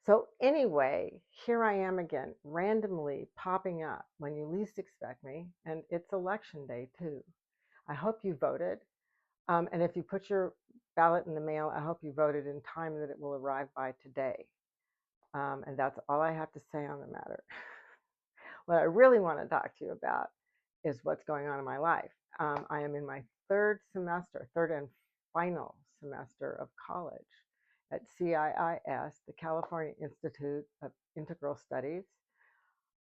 So, anyway, here I am again, randomly popping up when you least expect me, and it's election day too. I hope you voted. And if you put your ballot in the mail, I hope you voted in time that it will arrive by today. And that's all I have to say on the matter. What I really want to talk to you about is what's going on in my life. I am in my third and final semester of college at CIIS, the California Institute of Integral Studies.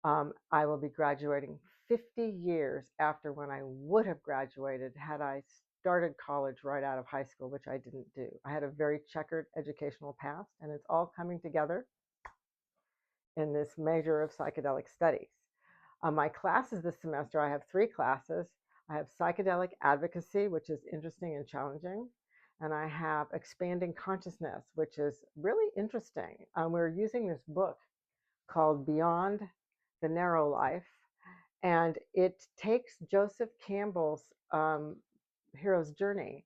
I will be graduating 50 years after when I would have graduated had I started college right out of high school, which I didn't do. I had a very checkered educational past, and it's all coming together in this major of psychedelic studies. My classes this semester, I have three classes. I have psychedelic advocacy, which is interesting and challenging. And I have expanding consciousness, which is really interesting. We're using this book called Beyond the Narrow Life. And it takes Joseph Campbell's hero's journey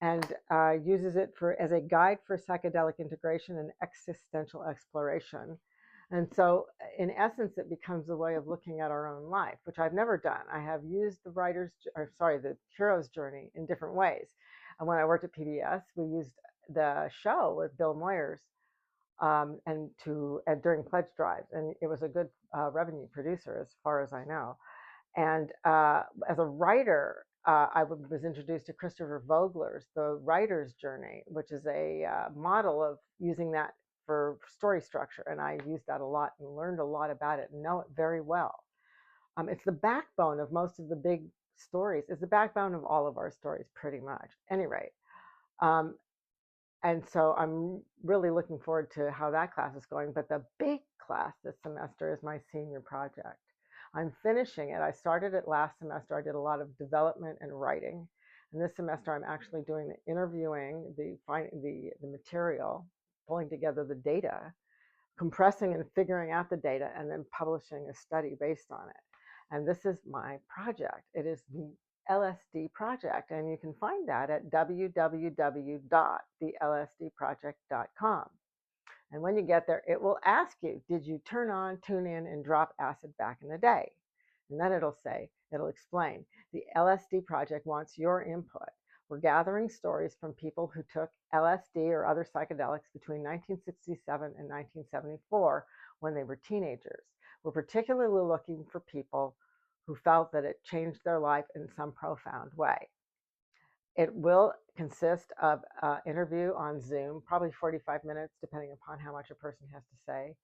and uses it as a guide for psychedelic integration and existential exploration. And so, in essence, it becomes a way of looking at our own life, which I've never done. I have used the hero's journey in different ways. And when I worked at PBS, we used the show with Bill Moyers and during pledge drives, and it was a good revenue producer as far as I know. And as a writer, was introduced to Christopher Vogler's The Writer's Journey, which is a model of using that for story structure. And I used that a lot and learned a lot about it and know it very well. It's the backbone of most of the big stories. It's the backbone of all of our stories, pretty much. Any rate, um, and so I'm really looking forward to how that class is going. But the big class this semester is my senior project. I'm finishing it. I started it last semester. I did a lot of development and writing. And this semester, I'm actually doing the interviewing, the material, pulling together the data, compressing and figuring out the data, and then publishing a study based on it. And this is my project. It is the LSD Project, and you can find that at www.thelsdproject.com. And when you get there, it will ask you, did you turn on, tune in, and drop acid back in the day? And then it'll explain, the LSD Project wants your input. We're gathering stories from people who took LSD or other psychedelics between 1967 and 1974 when they were teenagers. We're particularly looking for people who felt that it changed their life in some profound way. It will consist of an interview on Zoom, probably 45 minutes, depending upon how much a person has to say.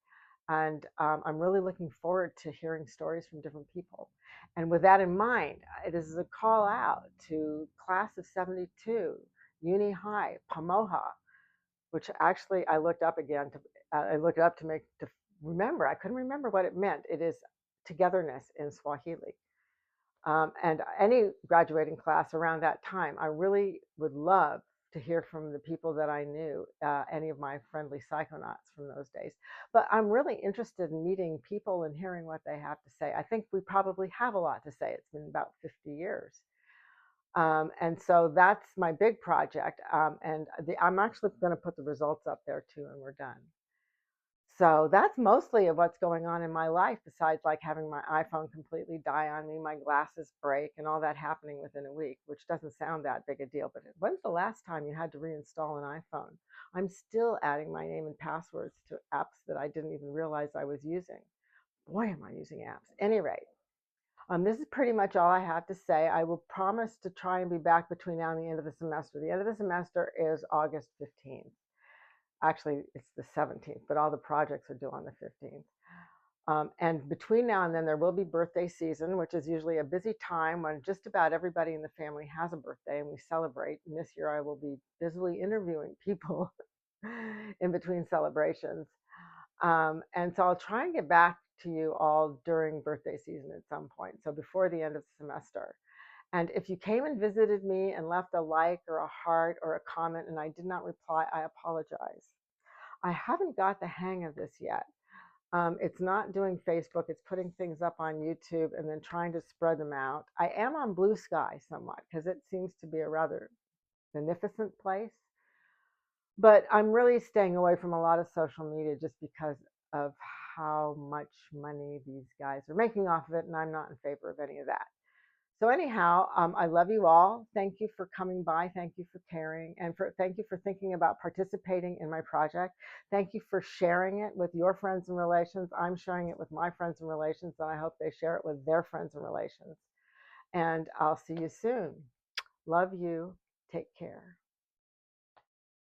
And I'm really looking forward to hearing stories from different people. And with that in mind, it is a call out to class of 72, Uni High, Pamoja, which actually I looked up again. I looked it up to remember. I couldn't remember what it meant. It is togetherness in Swahili. And any graduating class around that time, I really would love to hear from the people that I knew, any of my friendly psychonauts from those days. But I'm really interested in meeting people and hearing what they have to say. I think we probably have a lot to say. It's been about 50 years. And so that's my big project. I'm actually going to put the results up there too, and we're done. So that's mostly of what's going on in my life, besides like having my iPhone completely die on me, my glasses break, and all that happening within a week, which doesn't sound that big a deal. But when's the last time you had to reinstall an iPhone? I'm still adding my name and passwords to apps that I didn't even realize I was using. Boy, am I using apps. Any rate, this is pretty much all I have to say. I will promise to try and be back between now and the end of the semester. The end of the semester is August 15th. Actually, it's the 17th, but all the projects are due on the 15th. And between now and then, there will be birthday season, which is usually a busy time when just about everybody in the family has a birthday and we celebrate. And this year, I will be busily interviewing people in between celebrations. And so I'll try and get back to you all during birthday season at some point, so before the end of the semester. And if you came and visited me and left a like or a heart or a comment and I did not reply, I apologize. I haven't got the hang of this yet. It's not doing Facebook, it's putting things up on YouTube and then trying to spread them out. I am on Blue Sky somewhat because it seems to be a rather beneficent place. But I'm really staying away from a lot of social media just because of how much money these guys are making off of it, and I'm not in favor of any of that. So anyhow, I love you all. Thank you for coming by. Thank you for caring, and thank you for thinking about participating in my project. Thank you for sharing it with your friends and relations. I'm sharing it with my friends and relations, and I hope they share it with their friends and relations. And I'll see you soon. Love you. Take care.